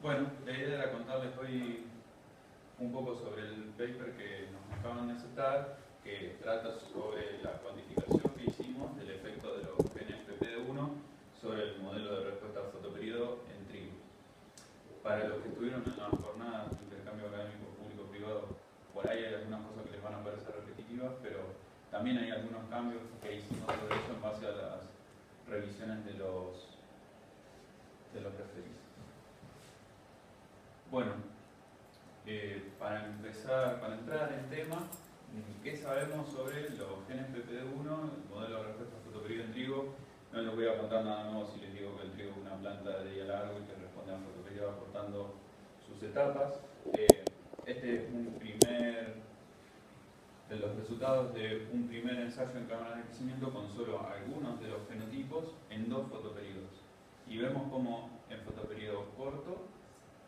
Bueno, la idea era contarles hoy un poco sobre el paper que nos acaban de aceptar, que trata sobre la cuantificación que hicimos del efecto de los genes PPD1 sobre el modelo de respuesta a fotoperiodo en trigo. Para los que estuvieron en la jornada de intercambio académico público-privado, por ahí hay algunas cosas que les van a parecer repetitivas, pero también hay algunos cambios que hicimos sobre eso en base a las revisiones de los referidos. Bueno, para entrar en tema, ¿qué sabemos sobre los genes PPD1, el modelo de respuesta a fotoperiodo en trigo? No les voy a contar nada nuevo si les digo que el trigo es una planta de día largo y que responde a fotoperiodo acortando sus etapas. Este es un de los resultados de un primer ensayo en cámaras de crecimiento con solo algunos de los fenotipos en 2 fotoperiodos. Y vemos como en fotoperiodo corto,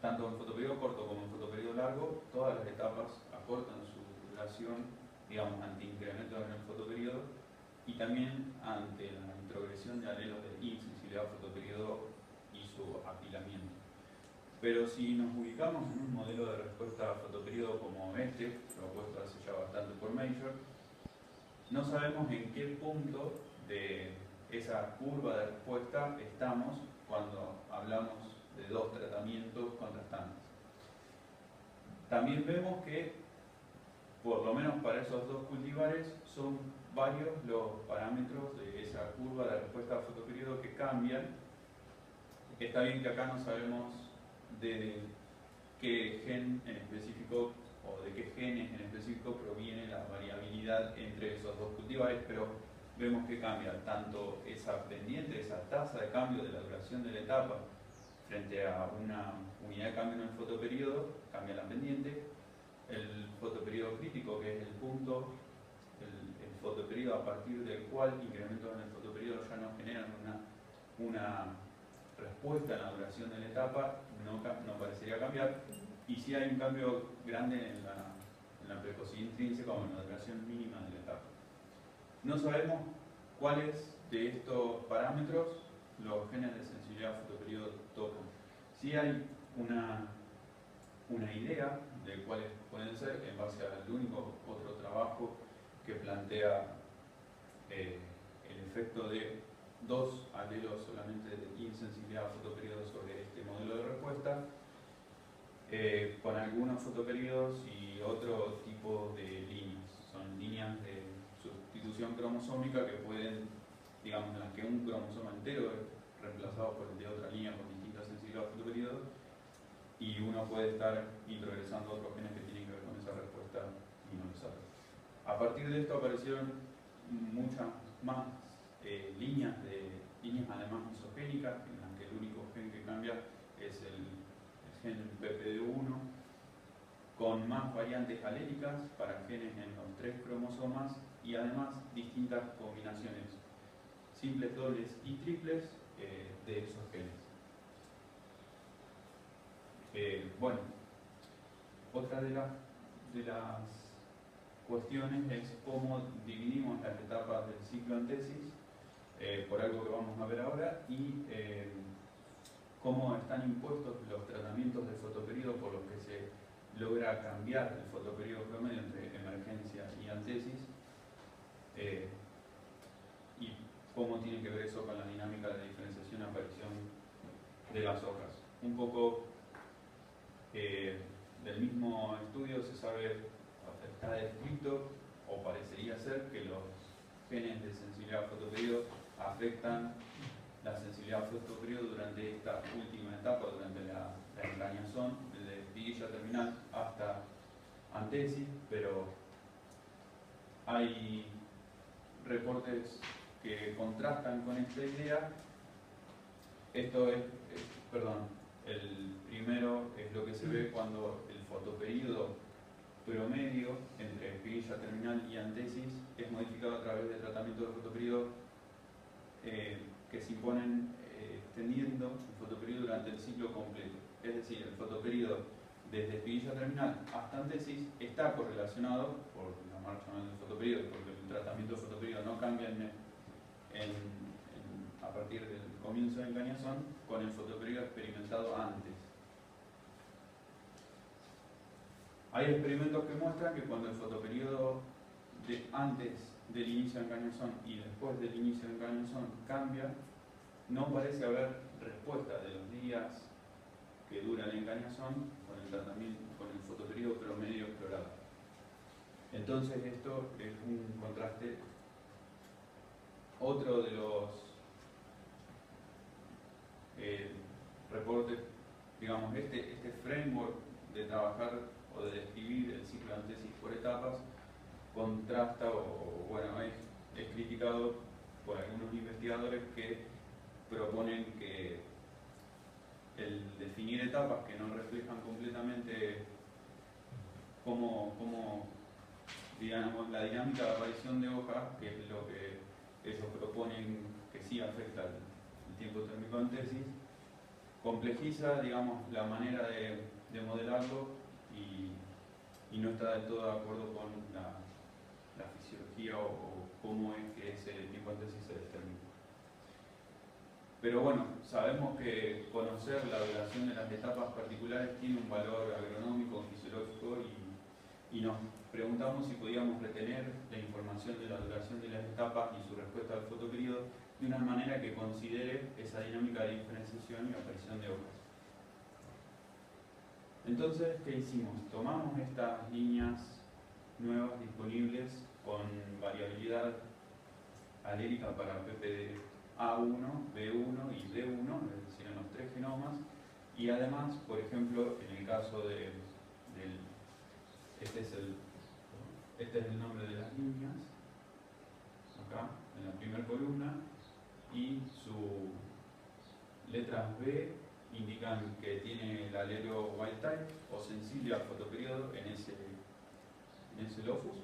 tanto en fotoperiodo corto como en fotoperiodo largo, todas las etapas acortan su duración, digamos, ante incrementos en el fotoperiodo y también ante la introgresión de alelos de insensibilidad a fotoperiodo y su apilamiento. Pero si nos ubicamos en un modelo de respuesta a fotoperiodo como este, propuesto hace ya bastante por Major, no sabemos en qué punto de esa curva de respuesta estamos cuando hablamos de 2 tratamientos contrastantes. También vemos que, por lo menos para esos 2 cultivares, son varios los parámetros de esa curva de respuesta a fotoperiodo que cambian. Está bien que acá no sabemos de qué gen en específico o de qué genes en específico proviene la variabilidad entre esos 2 cultivares, pero vemos que cambia tanto esa pendiente, esa tasa de cambio de la duración de la etapa frente a una unidad de cambio en el fotoperiodo, cambia la pendiente. El fotoperiodo crítico, que es el punto, el fotoperiodo a partir del cual incrementos en el fotoperiodo ya no generan una respuesta en la duración de la etapa, no parecería cambiar. Y sí hay un cambio grande en la precocidad intrínseca o en la duración mínima de la etapa. No sabemos cuáles de estos parámetros los genes de sensibilidad a fotoperiodo tocan. Sí hay una idea de cuáles pueden ser en base al único otro trabajo que plantea el efecto de 2 alelos solamente de insensibilidad a fotoperiodo sobre este modelo de respuesta, con algunos fotoperiodos y otro tipo de líneas. Son líneas de sustitución cromosómica que pueden, digamos, en las que un cromosoma entero es reemplazado por el de otra línea con distintas sensibilidades a fotoperiodo, y uno puede estar introgresando otros genes que tienen que ver con esa respuesta y no lo sabe. A partir de esto aparecieron muchas más líneas además isogénicas, en las que el único gen que cambia es el gen PPD1, con más variantes alélicas para genes en los 3 cromosomas y además distintas combinaciones simples, dobles y triples de esos genes. Bueno, otra de las cuestiones es cómo dividimos las etapas del ciclo en tesis, por algo que vamos a ver ahora, y cómo están impuestos los tratamientos de fotoperiodo por los que se logra cambiar el fotoperiodo promedio entre emergencia y antesis, y cómo tiene que ver eso con la dinámica de diferenciación y aparición de las hojas. Un poco del mismo estudio se sabe, está descrito, o parecería ser, que los genes de sensibilidad a fotoperiodo afectan la sensibilidad a fotoperiodo durante esta última etapa, durante la engañazón, desde espiguilla terminal hasta antesis, pero hay reportes que contrastan con esta idea. Esto es, el primero es lo que se ve cuando el fotoperiodo promedio entre espiguilla terminal y antesis es modificado a través de tratamientos de fotoperiodo que se imponen extendiendo el fotoperiodo durante el ciclo completo. Es decir, el fotoperiodo desde espiguilla terminal hasta antesis está correlacionado por la marcha del fotoperiodo, porque el tratamiento de fotoperiodo no cambia a partir del comienzo de engañazón con el fotoperiodo experimentado antes. Hay experimentos que muestran que cuando el fotoperiodo antes del inicio del engañosón y después del inicio del engañosón cambia, no parece haber respuesta de los días que dura el engañosón con el tratamiento, con el fotoperiodo promedio explorado. Entonces esto es un contraste. Otro de los reportes, digamos, este framework de trabajar o de describir el ciclo de antesis por etapas contrasta o bueno, es criticado por algunos investigadores que proponen que el definir etapas que no reflejan completamente cómo digamos, la dinámica de aparición de hojas, que es lo que ellos proponen que sí afecta el tiempo térmico de antesis, complejiza, digamos, la manera de modelarlo y no está del todo de acuerdo con la fisiología o cómo es que ese tiempo de antesis se determina. Pero bueno, sabemos que conocer la duración de las etapas particulares tiene un valor agronómico, fisiológico y nos preguntamos si podíamos retener la información de la duración de las etapas y su respuesta al fotoperiodo de una manera que considere esa dinámica de diferenciación y aparición de hojas. Entonces, ¿qué hicimos? Tomamos estas líneas nuevas disponibles con variabilidad alélica para PPA1, B1 y D1, es decir, en los 3 genomas, y además, por ejemplo, en el caso este es el nombre de las líneas, acá, en la primera columna, y sus letras B indican que tiene el alelo wild type o sensible al fotoperiodo en ese locus,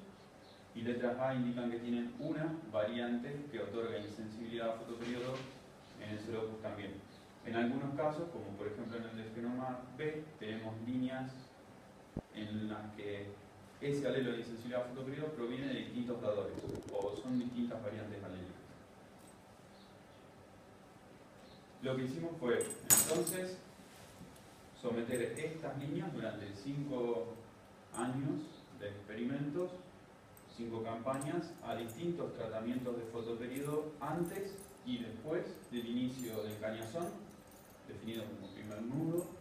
y letras A indican que tienen una variante que otorga insensibilidad al fotoperiodo en ese locus también. En algunos casos, como por ejemplo en el del genoma B, tenemos líneas en las que ese alelo de insensibilidad al fotoperiodo proviene de distintos dadores o son distintas variantes alélicas. Lo que hicimos fue, entonces, someter estas líneas durante 5 años de experimentos, 5 campañas, a distintos tratamientos de fotoperiodo antes y después del inicio del cañazón, definido como primer nudo.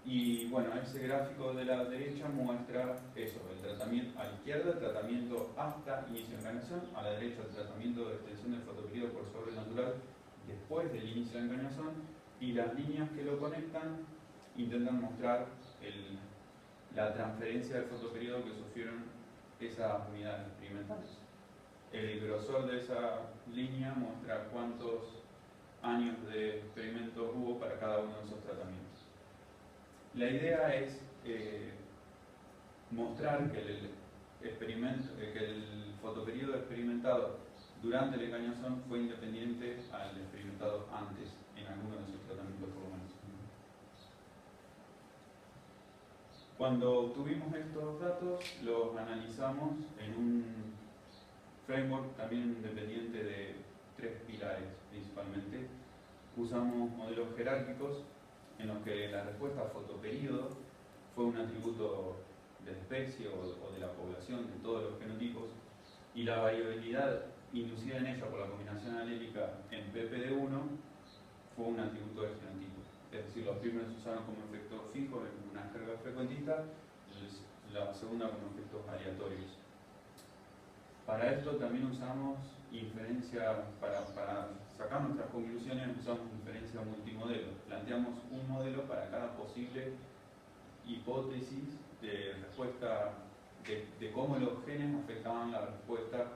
Y bueno, ese gráfico de la derecha muestra eso, el tratamiento a la izquierda, el tratamiento hasta inicio del cañazón, a la derecha el tratamiento de extensión del fotoperiodo por sobrenatural después del inicio del engañosón, y las líneas que lo conectan intentan mostrar la transferencia del fotoperiodo que sufrieron esas unidades experimentales. El grosor de esa línea muestra cuántos años de experimentos hubo para cada uno de esos tratamientos. La idea es mostrar que el fotoperiodo experimentado durante el engañosón fue independiente al experimentado antes en alguno de esos tratamientos por lo menos. Cuando obtuvimos estos datos, los analizamos en un framework también independiente de 3 pilares principalmente. Usamos modelos jerárquicos en los que la respuesta a fotoperiodo fue un atributo de la especie o de la población, de todos los genotipos, y la variabilidad inducida en ella por la combinación alélica en PPD1 fue un atributo del genotipo. Es decir, los primeros se usaron como efecto fijo en una jerga frecuentista, la segunda como efectos aleatorios. Para esto también usamos inferencia, para sacar nuestras conclusiones usamos inferencia multimodelo. Planteamos un modelo para cada posible hipótesis de respuesta, de cómo los genes afectaban la respuesta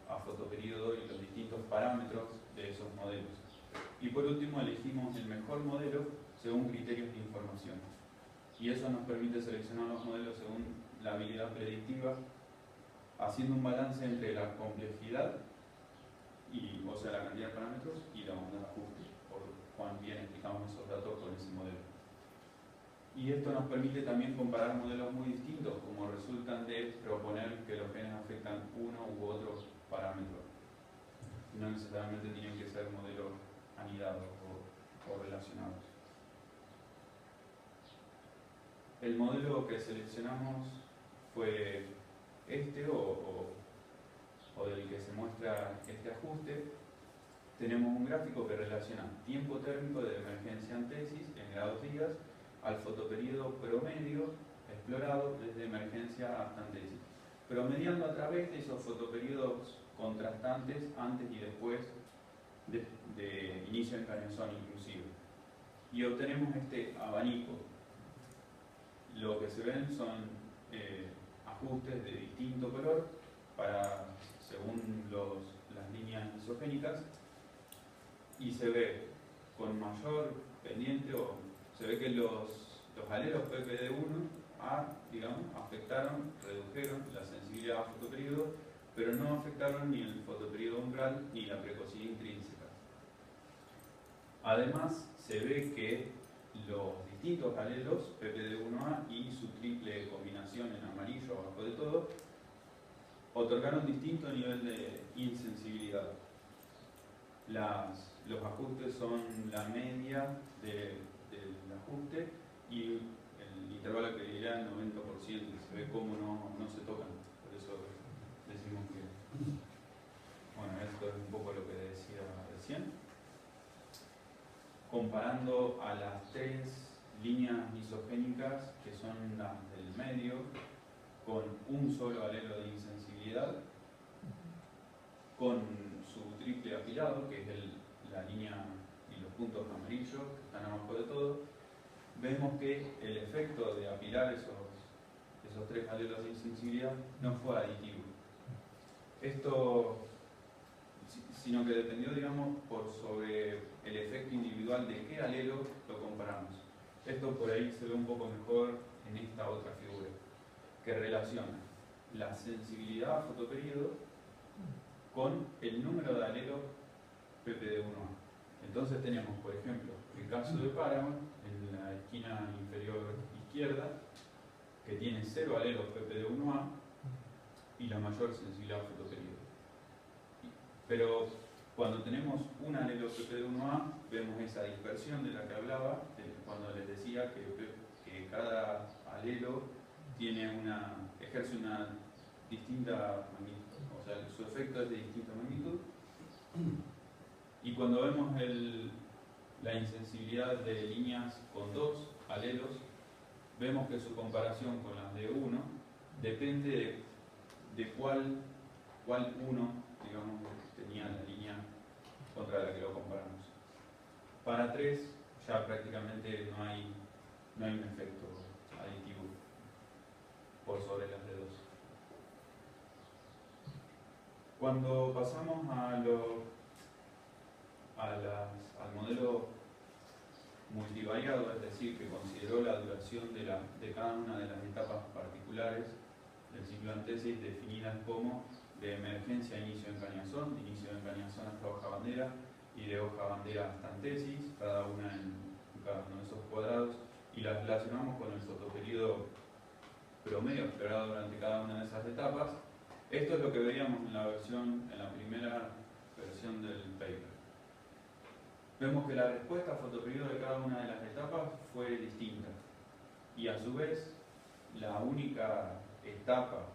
a fotoperiodo y los distintos parámetros de esos modelos. Y por último elegimos el mejor modelo según criterios de información. Y eso nos permite seleccionar los modelos según la habilidad predictiva, haciendo un balance entre la complejidad, o sea, la cantidad de parámetros, y la bondad de ajuste, por cuán bien explicamos esos datos con ese modelo. Y esto nos permite también comparar modelos muy distintos, como resultan de proponer que los genes afectan uno u otro parámetro. No necesariamente tienen que ser modelos anidados o relacionados. El modelo que seleccionamos fue este o del que se muestra este ajuste. Tenemos un gráfico que relaciona tiempo térmico de emergencia en tesis en grados días al fotoperíodo promedio explorado desde emergencia hasta en tesis, promediando a través de esos fotoperiodos contrastantes antes y después de inicio de encarnación inclusive. Y obtenemos este abanico. Lo que se ven son ajustes de distinto color según las líneas isogénicas, y se ve con mayor pendiente, o se ve que los alelos PPD1A, digamos, afectaron, redujeron la sensibilidad a fotoperíodo, pero no afectaron ni el fotoperíodo umbral ni la precocidad intrínseca. Además, se ve que los distintos alelos PPD1A y su triple combinación en amarillo abajo de todo otorgaron distinto nivel de insensibilidad. Los ajustes son la media del ajuste y el intervalo que dirá el 90%. Se ve cómo no se tocan. Por eso decimos que... Bueno, esto es un poco lo que decía recién. Comparando a las tres líneas isogénicas, que son las del medio, con un solo alelo de insensibilidad, con su triple apilado, que es la línea y los puntos amarillos que están abajo de todo, vemos que el efecto de apilar esos tres alelos de insensibilidad no fue aditivo. Esto, sino que dependió, digamos, sobre el efecto individual de qué alelo lo comparamos. Esto por ahí se ve un poco mejor en esta otra figura, que relaciona la sensibilidad a fotoperíodo con el número de alelos PPD1A. Entonces tenemos, por ejemplo, el caso de Paramount, en la esquina inferior izquierda, que tiene 0 alelos PPD1A y la mayor sensibilidad a fotoperíodo. Pero cuando tenemos un alelo PPD1A, vemos esa dispersión de la que hablaba, cuando les decía que cada alelo ejerce una distinta magnitud, o sea, su efecto es de distinta magnitud. Y cuando vemos la insensibilidad de líneas con 2 alelos, vemos que su comparación con las de 1 depende de cuál uno, digamos, tenía la línea contra la que lo comparamos. Para 3 ya prácticamente no hay un efecto aditivo por sobre las de 2. Cuando pasamos al modelo multivariado, es decir, que consideró la duración de cada una de las etapas particulares del ciclo en tesis definidas como de emergencia a inicio de encañazón, de inicio de encañazón hasta hoja bandera y de hoja bandera hasta en tesis, cada una en cada uno de esos cuadrados, y las relacionamos con el fotoperíodo promedio explorado durante cada una de esas etapas. Esto es lo que veíamos en la primera versión del paper. Vemos que la respuesta al fotoperíodo de cada una de las etapas fue distinta, y a su vez la única etapa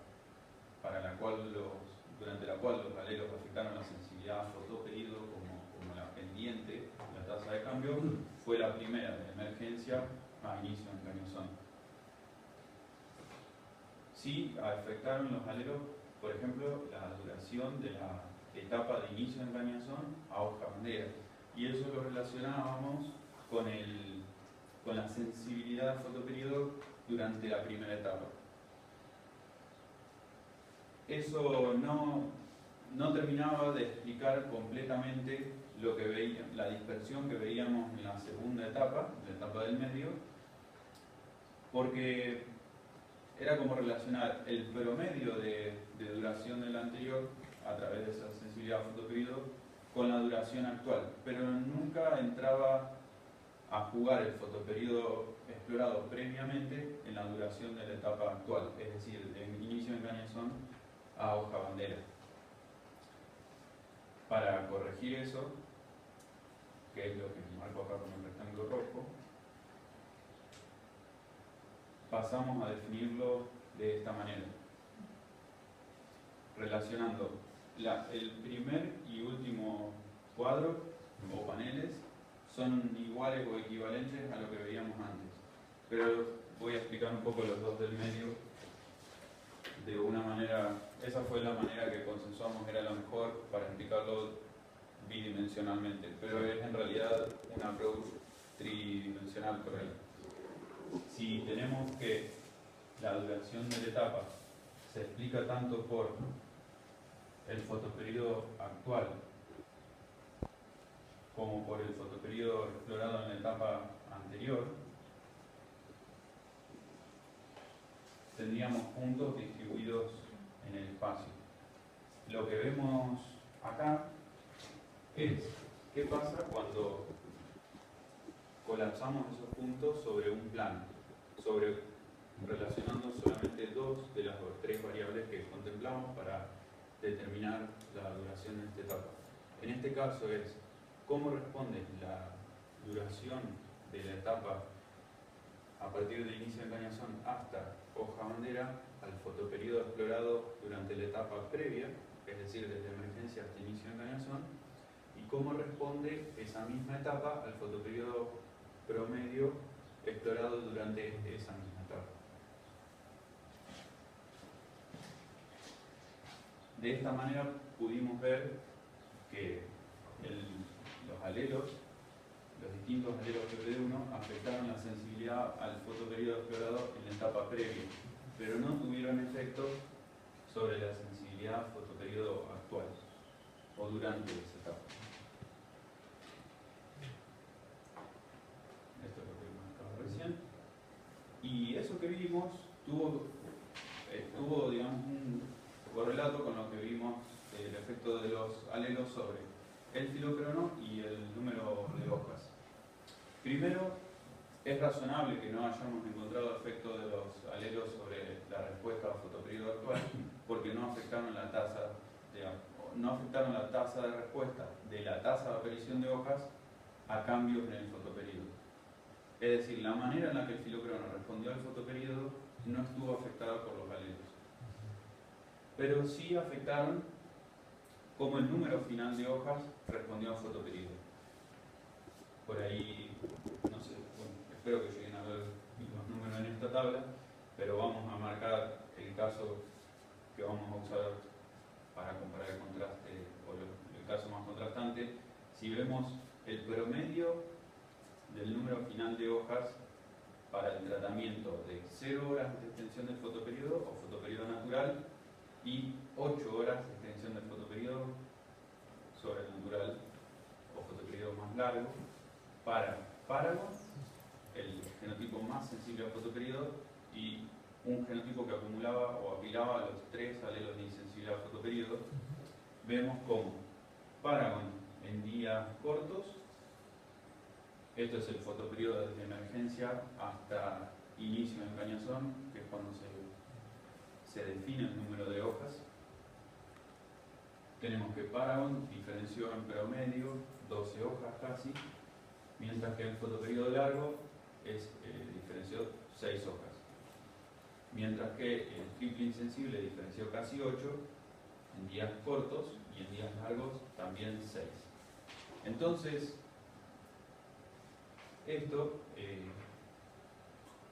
durante la cual los alelos afectaron la sensibilidad a fotoperíodo como la pendiente, la tasa de cambio, fue la primera, de emergencia a inicio de encañazón. Sí afectaron los alelos, por ejemplo, la duración de la etapa de inicio de encañazón a hoja bandera, y eso lo relacionábamos con la sensibilidad a fotoperíodo durante la primera etapa. Eso no terminaba de explicar completamente la dispersión que veíamos en la segunda etapa, la etapa del medio, porque era como relacionar el promedio de duración del anterior a través de esa sensibilidad a fotoperíodo con la duración actual, pero nunca entraba a jugar el fotoperíodo explorado previamente en la duración de la etapa actual, es decir, de inicio de encañazón a hoja bandera. Para corregir eso, que es lo que marco acá con el rectángulo rojo, pasamos a definirlo de esta manera, relacionando el primer y último cuadro o paneles son iguales o equivalentes a lo que veíamos antes, pero voy a explicar un poco los dos del medio de una manera. Esa fue la manera que consensuamos era la mejor para explicarlo bidimensionalmente, pero es en realidad un approach tridimensional por ahí. Si tenemos que la duración de la etapa se explica tanto por el fotoperíodo actual como por el fotoperíodo explorado en la etapa anterior, tendríamos puntos distribuidos en el espacio. Lo que vemos acá es qué pasa cuando colapsamos esos puntos sobre un plano, relacionando solamente dos de las tres variables que contemplamos para determinar la duración de esta etapa. En este caso es cómo responde la duración de la etapa a partir del inicio de encañazón hasta hoja bandera al fotoperíodo explorado durante la etapa previa, es decir, desde emergencia hasta inicio de encañazón, y cómo responde esa misma etapa al fotoperíodo promedio explorado durante esa misma etapa. De esta manera pudimos ver que los alelos, los distintos alelos PP1 afectaron la sensibilidad al fotoperíodo explorado en la etapa previa, pero no tuvieron efecto sobre la sensibilidad fotoperíodo actual o durante esa etapa. Esto es lo que marcaba recién. Y eso que vimos tuvo digamos, un correlato con lo que vimos del efecto de los alelos sobre el filocrono y el número de hojas. Primero, es razonable que no hayamos encontrado efecto de los alelos sobre la respuesta al fotoperíodo actual porque no afectaron la tasa de respuesta de la tasa de aparición de hojas a cambios en el fotoperíodo. Es decir, la manera en la que el filocrono respondió al fotoperíodo no estuvo afectada por los alelos. Pero sí afectaron cómo el número final de hojas respondió al fotoperíodo. Por ahí, no sé, bueno, espero que lleguen a ver los números en esta tabla, pero vamos a marcar el caso que vamos a usar para comparar el contraste, o el caso más contrastante. Si vemos el promedio del número final de hojas para el tratamiento de 0 horas de extensión del fotoperíodo o fotoperíodo natural y 8 horas de extensión del fotoperíodo sobre el natural o fotoperíodo más largo para Paragon, el genotipo más sensible al fotoperíodo, y un genotipo que acumulaba o apilaba los 3 alelos de insensibilidad al fotoperíodo. Vemos como Paragon en días cortos, esto es el fotoperíodo desde emergencia hasta inicio de encañazón, que es cuando se define el número de hojas. Tenemos que Paragon diferenció en promedio 12 hojas casi, mientras que el fotoperíodo largo diferenció 6 hojas. Mientras que el triple insensible diferenció casi 8 en días cortos y en días largos también 6. Entonces, esto,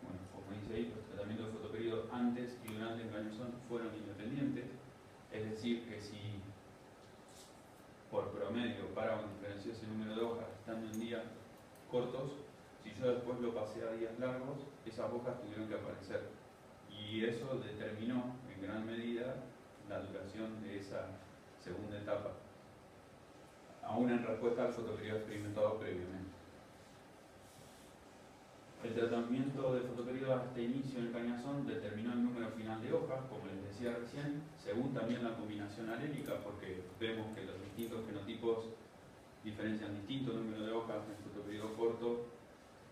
bueno, como dice ahí, los tratamientos de fotoperíodo antes y durante el encañazón fueron independientes, es decir, que si por promedio Paragon diferenció ese número de hojas estando en días cortos, si yo después lo pasé a días largos, esas hojas tuvieron que aparecer. Y eso determinó en gran medida la duración de esa segunda etapa, aún en respuesta al fotoperíodo experimentado previamente. El tratamiento de fotoperíodo hasta inicio del encañazón determinó el número final de hojas, como les decía recién, según también la combinación alélica, porque vemos que los distintos genotipos diferencian distinto número de hojas en el fotoperíodo corto,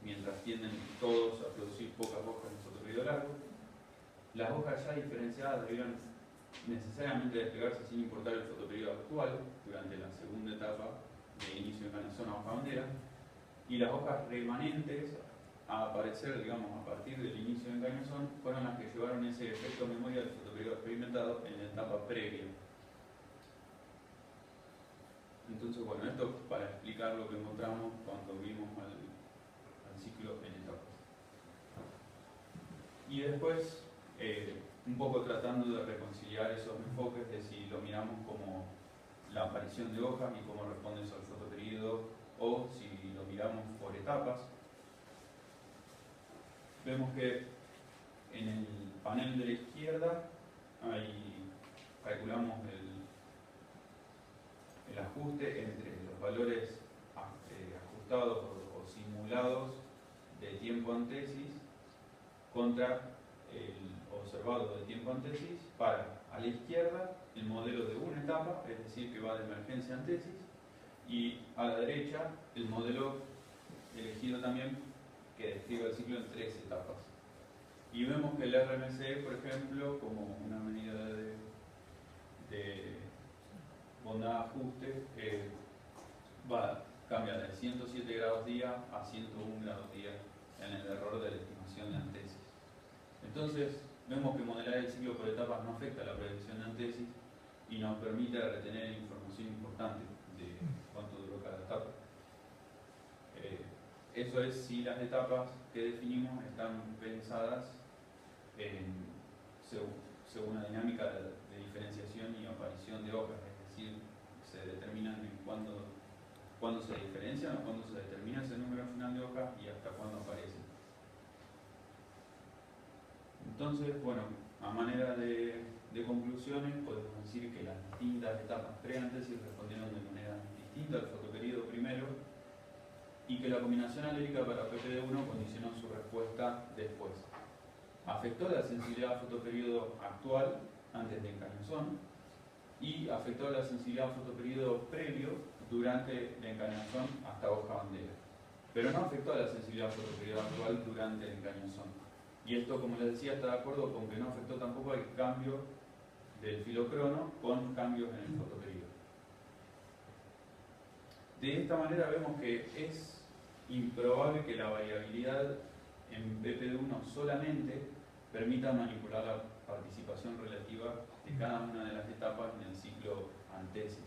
mientras tienden todos a producir pocas hojas en el fotoperíodo largo. Las hojas ya diferenciadas debían necesariamente desplegarse sin importar el fotoperíodo actual durante la segunda etapa de inicio de encañazón a hoja bandera, y las hojas remanentes a aparecer, digamos, a partir del inicio de engañosón, fueron las que llevaron ese efecto memoria del fotoperiodo experimentado en la etapa previa. Entonces, bueno, esto para explicar lo que encontramos cuando vimos al ciclo en etapas. Y después, un poco tratando de reconciliar esos enfoques de si lo miramos como la aparición de hojas y cómo responde eso al fotoperiodo, o si lo miramos por etapas. Vemos que en el panel de la izquierda ahí calculamos el ajuste entre los valores ajustados o simulados de tiempo antesis contra el observado de tiempo antesis para, a la izquierda, el modelo de una etapa, es decir, que va de emergencia a antesis, y a la derecha, el modelo elegido también que describe el ciclo en 3 etapas. Y vemos que el RMC, por ejemplo, como una medida de bondad ajuste, cambia de 107 grados día a 101 grados día en el error de la estimación de antesis. Entonces, vemos que modelar el ciclo por etapas no afecta a la predicción de antesis y nos permite retener información importante de cuánto duró cada etapa. Eso es si las etapas que definimos están pensadas según una dinámica de diferenciación y aparición de hojas, es decir, se determinan en cuándo se diferencian o cuándo se determina ese número final de hojas y hasta cuándo aparecen. Entonces, bueno, a manera de conclusiones, podemos decir que las distintas etapas pre-antesis respondieron de manera distinta al fotoperiodo primero y que la combinación alérica para PPD1 condicionó su respuesta después. Afectó la sensibilidad al fotoperiodo actual, antes de encañazón, y afectó la sensibilidad al fotoperiodo previo, durante la encañazón hasta hoja bandera. Pero no afectó a la sensibilidad al fotoperiodo actual durante el encañazón. Y esto, como les decía, está de acuerdo con que no afectó tampoco el cambio del filocrono con cambios en el fotoperiodo. De esta manera vemos que es improbable que la variabilidad en BPD1 solamente permita manipular la participación relativa de cada una de las etapas en el ciclo antesis.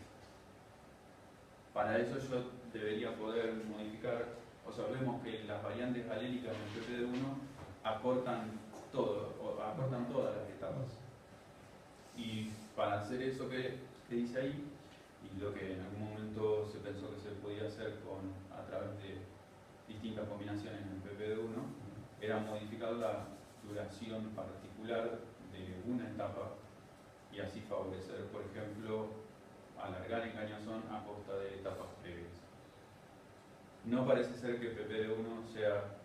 Para eso yo debería poder modificar, o sea, vemos que las variantes alélicas en BPD1 acortan todas las etapas. Y para hacer eso que dice ahí, y lo que en algún momento se pensó que se podía hacer a través de distintas combinaciones en PPD1, era modificar la duración particular de una etapa y así favorecer, por ejemplo, alargar engañazón a costa de etapas previas. No parece ser que PPD1 sea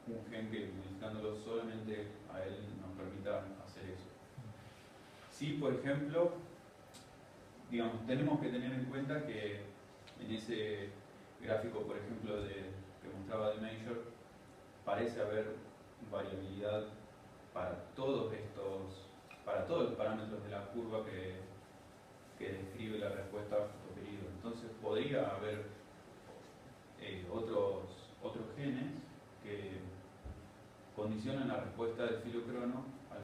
un gen que, modificándolo solamente a él, nos permita hacer eso. Sí, por ejemplo, digamos, tenemos que tener en cuenta que en ese gráfico, por ejemplo, que mostraba de Major, parece haber variabilidad para todos los parámetros de la curva que describe la respuesta al fotoperiodo. Entonces podría haber otros genes que condicionan la respuesta del filocrono